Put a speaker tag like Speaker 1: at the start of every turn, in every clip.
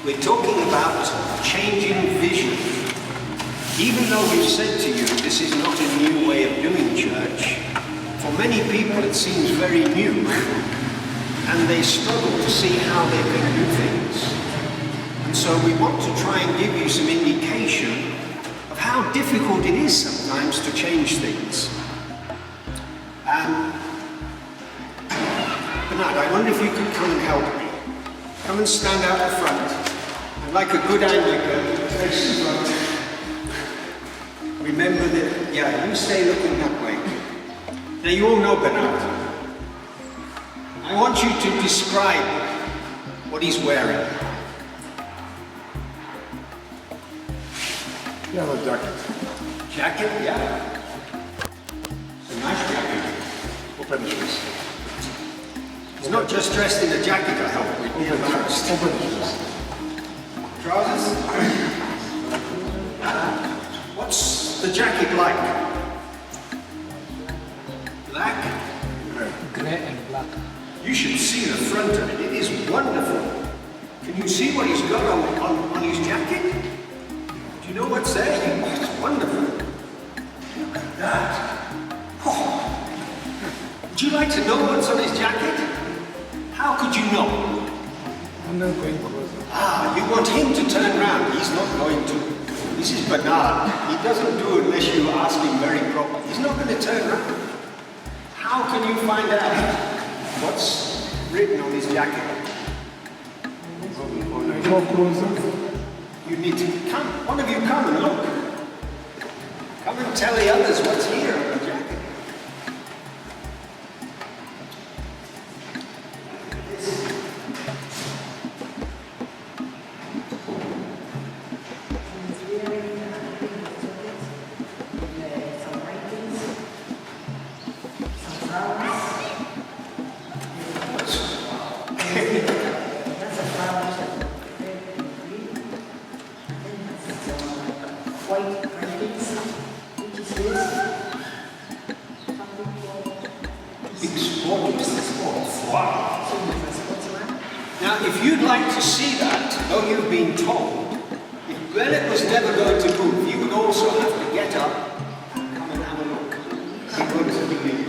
Speaker 1: We're talking about changing vision. Even though we've said to you this is not a new way of doing church, for many people it seems very new, and they struggle to see how they can do things. And so we want to try and give you some indication of how difficult it is sometimes to change things. Bernard, I wonder if you could come and help me. Come and stand out the front. And like a good Anglican, face the front. Remember that, yeah, you stay looking that way. Now you all know Bernard. I want you to describe what he's wearing.
Speaker 2: Yellow jacket.
Speaker 1: Jacket, yeah. It's a nice jacket.
Speaker 2: Open shoes.
Speaker 1: He's not just dressed in a jacket, I hope. We'd be embarrassed.
Speaker 2: Open shoes.
Speaker 1: Trousers? What's the jacket like? Black?
Speaker 3: Grey and black.
Speaker 1: You should see the front of it. It is wonderful. Can you see what he's got on his jacket? Do you know what's there? It's wonderful. Look at that. Oh. Would you like to know what's on his jacket? How could you know?
Speaker 2: I'm not going closer.
Speaker 1: You want him to turn round. He's not going to. This is Bernard. He doesn't do it unless you ask him very properly. He's not going to turn round. How can you find out what's written on his jacket?
Speaker 2: Go closer.
Speaker 1: You need to come. One of you come and look. Come and tell the others what's here on the jacket. Wow. Now, if you'd like to see that, though you've been told, if Bennett was never going to move, you would also have to get up and come and have a look. He wouldn't believe.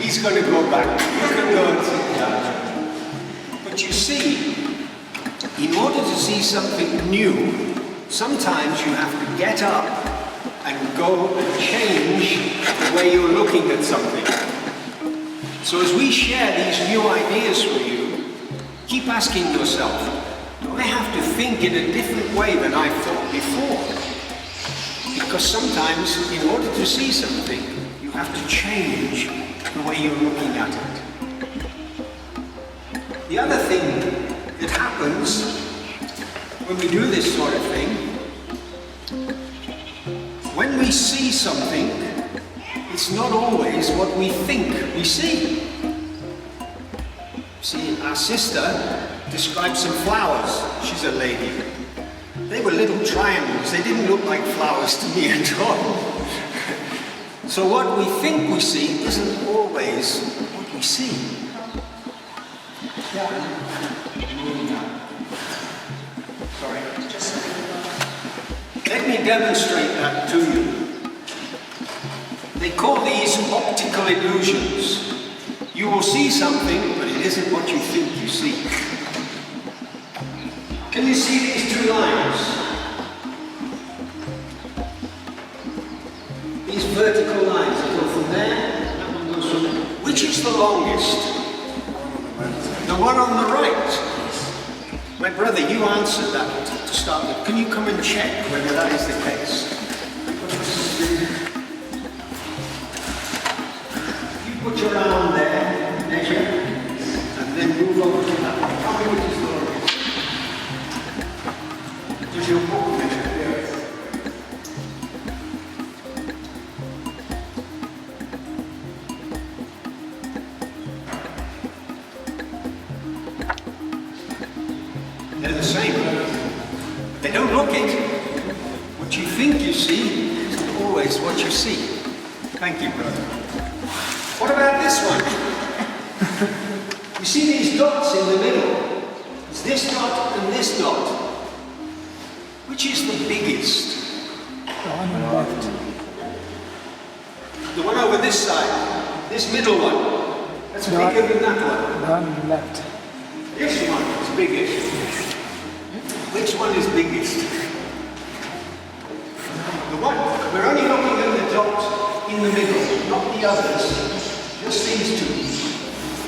Speaker 1: He's going to go back. He's going to go and sit down. But you see, in order to see something new, sometimes you have to get up and go and change the way you're looking at something. So as we share these new ideas with you, keep asking yourself, do I have to think in a different way than I thought before? Because sometimes, in order to see something, you have to change the way you're looking at it. The other thing that happens when we do this sort of thing, when we see something, it's not always what we think we see. See, our sister described some flowers. She's a lady. They were little triangles. They didn't look like flowers to me at all. So what we think we see isn't always what we see. Sorry. Let me demonstrate that to you. They call these optical illusions. You will see something, but it isn't what you think you see. Can you see these two lines? These vertical lines that go from there, that one goes from there. Which is the longest? The one on the right. My brother, you answered that to start with. Can you come and check whether that is the case? You put your arm there, measure, and then move over to that one. Tell me which is the longest. Does your book measure? They're the same. They don't look it. What you think you see isn't always what you see. Thank you, brother. What about this one? You see these dots in the middle? this dot and this dot. Which is the biggest?
Speaker 3: The one on the left.
Speaker 1: The one over this side. This middle one. That's
Speaker 3: No.
Speaker 1: bigger than that one.
Speaker 3: The one on the left.
Speaker 1: This one is biggest. Which one is biggest? The one. We're only looking at the dot in the middle, not the others. Just these two.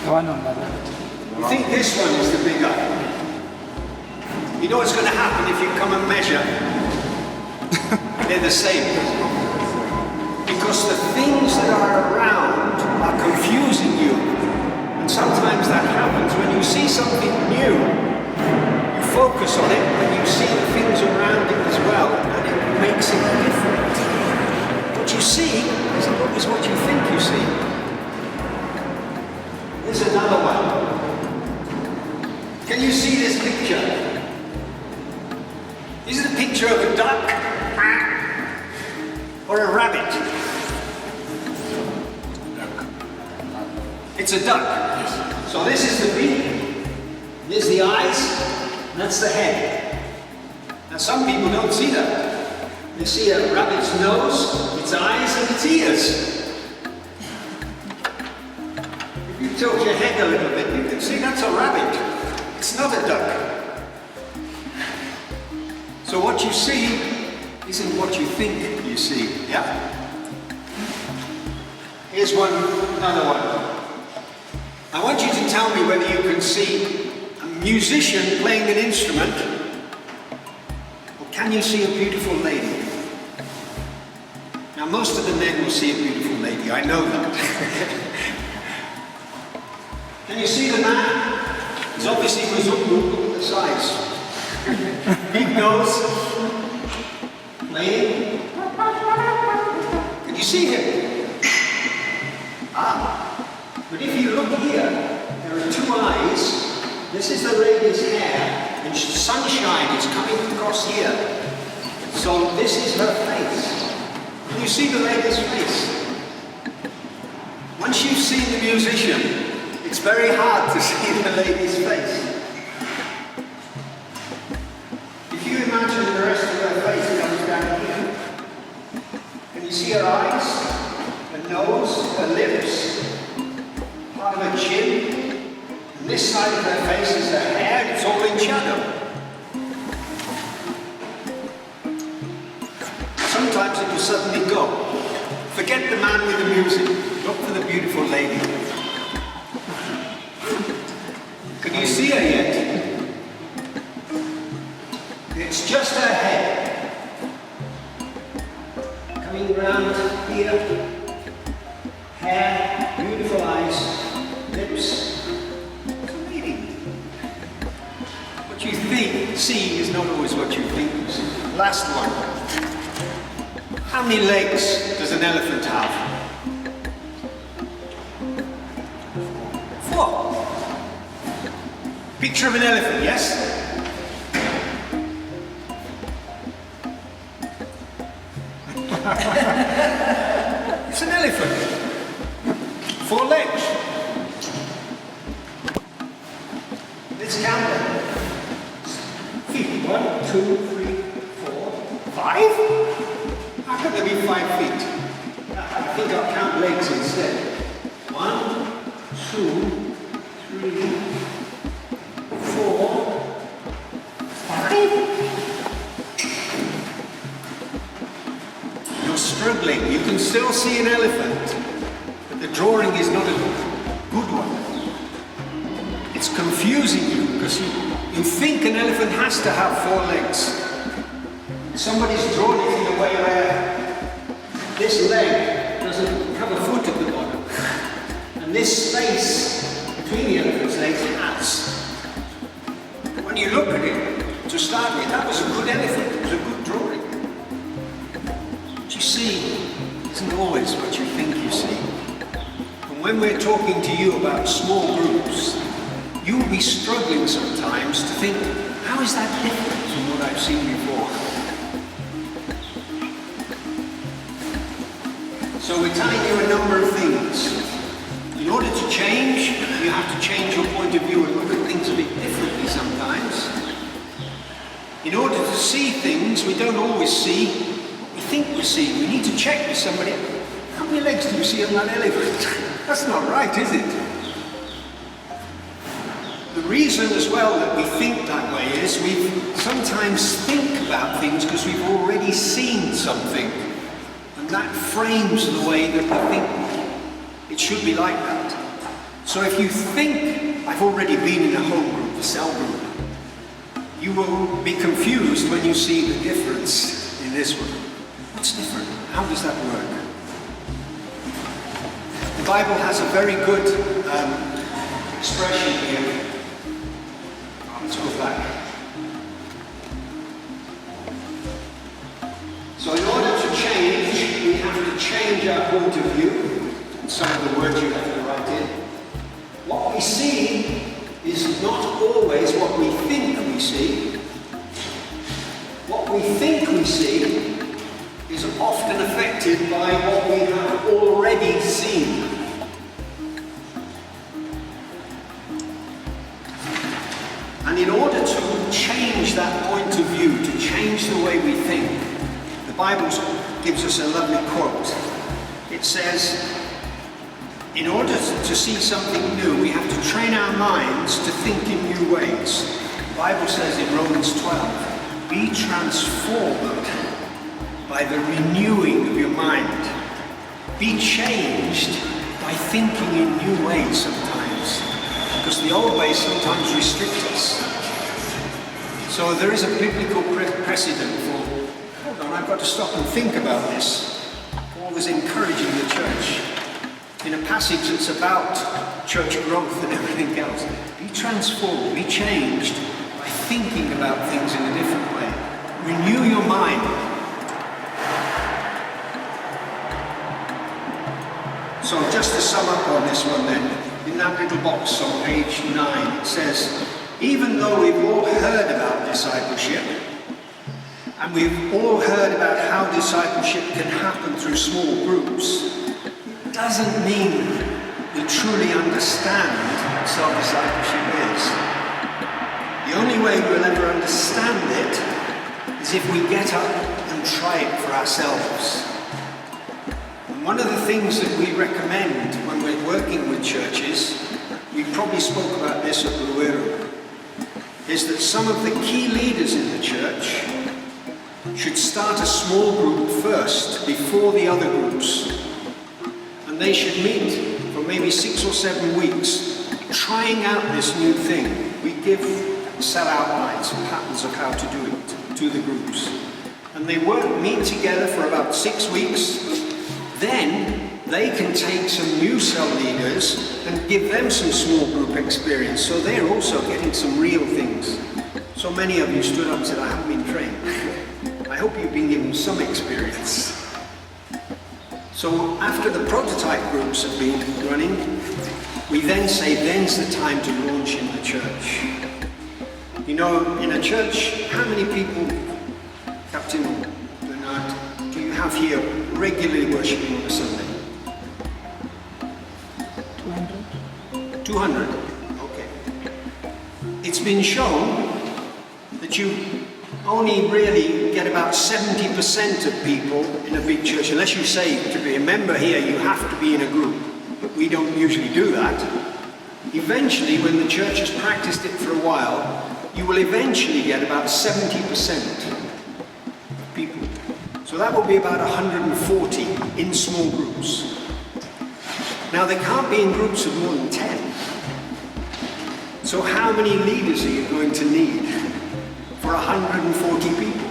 Speaker 3: The one on the left.
Speaker 1: You think this one is the bigger? You know what's going to happen if you come and measure? They're the same. Because the things that are around are confusing you. And sometimes that happens when you see something new. You focus on it when you see the things around it as well, and it makes it different. What you see isn't always what you think you see. Here's another one. Can you see this picture? Is it a picture of a duck or a rabbit? It's a duck. So this is the beak, there's the eyes, and that's the head. Now some people don't see that. They see a rabbit's nose, its eyes, and its ears. If you tilt your head a little bit, you can see that's a rabbit. It's not a duck. So what you see isn't what you think you see, yeah? Here's another one. I want you to tell me whether you can see a musician playing an instrument, or can you see a beautiful lady? Now most of the men will see a beautiful lady, I know that. Can you see the man? It's obviously Mzungu, look at the size. Big nose, playing. Can you see him? Ah. But if you look here, there are two eyes. This is the lady's hair, and sunshine is coming across here. So this is her face. Can you see the lady's face? Once you've seen the musician, it's very hard to see the lady's face. If you imagine the rest of her face comes down here, can you see her eyes, her nose, her lips? Part of her chin, and this side of her face is her hair, and it's all in shadow. Sometimes it will suddenly go. Forget the man with the music, look for the beautiful lady. Can you see her yet? It's just her head. Coming round here, hair, beautiful eyes, lips. It's a lady. What you see is not always what you think you see. Last one. How many legs does an elephant have? 4. Picture of an elephant, yes? It's an elephant. 4 legs. Let's count them. Feet. 1, 2, 3, 4, 5? How could there be 5 feet? I think I'll count legs instead. 1, 2, 3, 4, 5. You're struggling. You can still see an elephant. The drawing is not a good one. It's confusing you because you think an elephant has to have 4 legs. Somebody's drawn it in a way where this leg doesn't have a foot at the bottom. And this space between the elephant's legs has. When you look at it, to start with, that was a good elephant. It was a good drawing. What you see isn't always what you think you see. When we're talking to you about small groups, you'll be struggling sometimes to think, how is that different from what I've seen before? So we're telling you a number of things. In order to change, you have to change your point of view and look at things a bit differently sometimes. In order to see things, we don't always see what we think we see. We need to check with somebody. How many legs do you see on that elephant? That's not right, is it? The reason as well that we think that way is we sometimes think about things because we've already seen something. And that frames the way that we think it should be like that. So if you think, I've already been in a home group, a cell group, you will be confused when you see the difference in this one. What's different? How does that work? The Bible has a very good expression here. Let's go back. So in order to change, we have to change our point of view. Some of the words you have to write in. What we see is not always what we think we see. What we think we see is often affected by what we have already seen. And in order to change that point of view, to change the way we think, the Bible gives us a lovely quote. It says, in order to see something new, we have to train our minds to think in new ways. The Bible says in Romans 12, be transformed by the renewing of your mind. Be changed by thinking in new ways sometimes, because the old ways sometimes restrict us. So there is a biblical precedent for, hold on, I've got to stop and think about this. Paul was encouraging the church in a passage that's about church growth and everything else. Be transformed, be changed by thinking about things in a different way. Renew your mind. So just to sum up on this one then, in that little box on page 9, it says, even though we've all heard about discipleship, and we've all heard about how discipleship can happen through small groups, doesn't mean we truly understand what self-discipleship is. The only way we'll ever understand it is if we get up and try it for ourselves. And one of the things that we recommend when we're working with churches, we probably spoke about this at Ruiru, is that some of the key leaders in the church should start a small group first before the other groups. And they should meet for maybe 6 or 7 weeks, trying out this new thing. We give set outlines and patterns of how to do it to the groups. And they meet together for about 6 weeks. Then they can take some new cell leaders and give them some small group experience. So they're also getting some real things. So many of you stood up and said, I haven't been trained. I hope you've been given some experience. So after the prototype groups have been running, we then say, then's the time to launch in the church. You know, in a church, how many people, Captain Bernard, do you have here regularly worshipping on a Sunday?
Speaker 3: 200.
Speaker 1: 200? Okay. It's been shown that you only really get about 70% of people in a big church. Unless you say to be a member here, you have to be in a group. But we don't usually do that. Eventually, when the church has practiced it for a while, you will eventually get about 70% of people. So that will be about 140 in small groups. Now, they can't be in groups of more than 10. So how many leaders are you going to need for 140 people?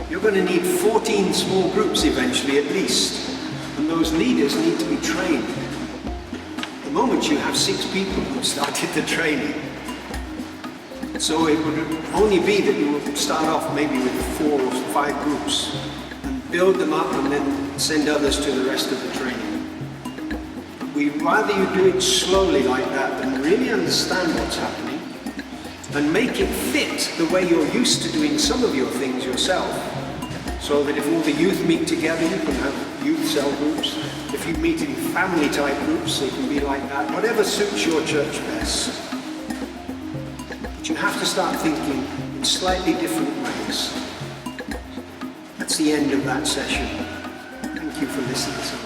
Speaker 1: You're going to need 14 small groups eventually at least. And those leaders need to be trained. The moment you have 6 people who have started the training. So it would only be that you will start off maybe with 4 or 5 groups and build them up and then send others to the rest of the training. We'd rather you do it slowly like that than really understand what's happening and make it fit the way you're used to doing some of your things yourself. So that if all the youth meet together, you can have youth cell groups. If you meet in family type groups, it can be like that. Whatever suits your church best. But you have to start thinking in slightly different ways. That's the end of that session. Thank you for listening to me.